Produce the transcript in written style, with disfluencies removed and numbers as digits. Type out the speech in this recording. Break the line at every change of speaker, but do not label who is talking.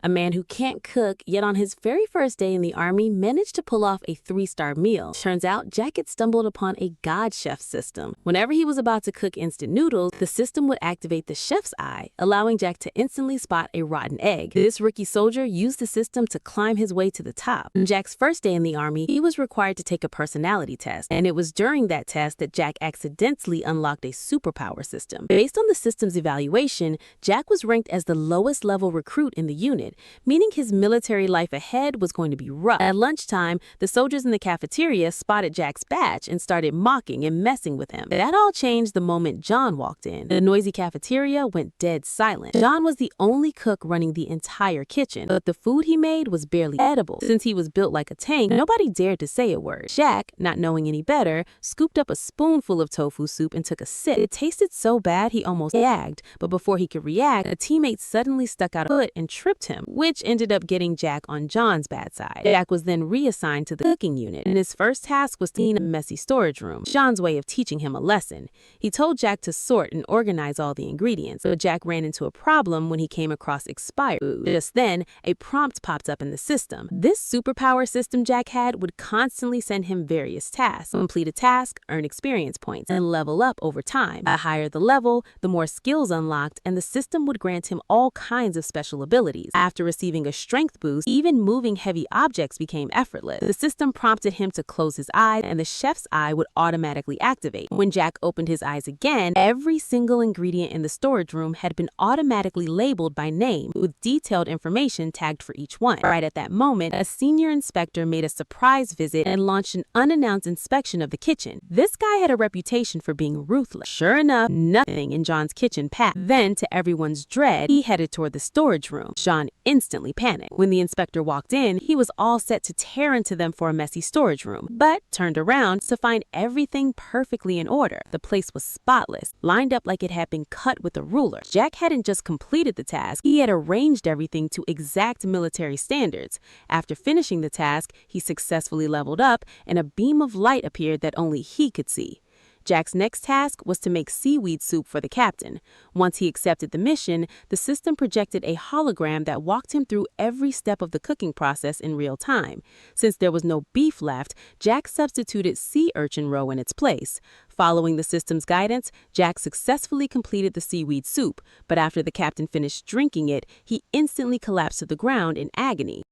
a man who can't cook, yet on his very first day in the Army managed to pull off a 3-star meal. Turns out Jack had stumbled upon a God chef system. Whenever he was about to cook instant noodles, the system would activate the chef's eye, allowing Jack to instantly spot a rotten egg. This rookie soldier used the system to climb his way to the top. On Jack's first day in the Army, he was required to take a personality test, and it was during that test that Jack accidentally unlocked a superpower system. Based on the system's evaluation, Jack was ranked as the lowest level recruit in the unit, meaning his military life ahead was going to be rough. At lunchtime, the soldiers in the cafeteria spotted Jack's badge and started mocking and messing with him. That all changed the moment John walked in. The noisy cafeteria went dead silent. John was the only cook running the entire kitchen, but the food he made was barely edible. Since he was built like a tank, nobody dared to say a word. Jack, not knowing any better, scooped up a spoonful of tofu soup and took a sip. It tasted so bad he almost gagged, but before he could react, a teammate suddenly stuck out a foot and tripped him, which ended up getting Jack on John's bad side. Jack was then reassigned to the cooking unit, and his first task was to clean a messy storage room. John's way of teaching him a lesson. He told Jack to sort and organize all the ingredients, but Jack ran into a problem when he came across expired food. Just then, a prompt popped up in the system. This superpower system Jack had would constantly send him various tasks. Complete a task, earn experience points, and level up over time. The higher the level, the more skills unlocked, and the system would grant him all kinds of special abilities. After receiving a strength boost, even moving heavy objects became effortless. The system prompted him to close his eyes, and the chef's eye would automatically activate. When Jack opened his eyes again, every single ingredient in the storage room had been automatically labeled by name, with detailed information tagged for each one. Right at that moment, a senior inspector made a surprise visit and launched an unannounced inspection of the kitchen. This guy had a reputation for being ruthless. Sure enough, nothing in John's kitchen passed. Then, to everyone's dread, he headed toward the storage room. John instantly panicked. When the inspector walked in, he was all set to tear into them for a messy storage room, but turned around to find everything perfectly in order. The place was spotless, lined up like it had been cut with a ruler. Jack hadn't just completed the task, he had arranged everything to exact military standards. After finishing the task, he successfully leveled up, and a beam of light appeared that only he could see. Jack's next task was to make seaweed soup for the captain. Once he accepted the mission, the system projected a hologram that walked him through every step of the cooking process in real time. Since there was no beef left, Jack substituted sea urchin roe in its place. Following the system's guidance, Jack successfully completed the seaweed soup, but after the captain finished drinking it, he instantly collapsed to the ground in agony.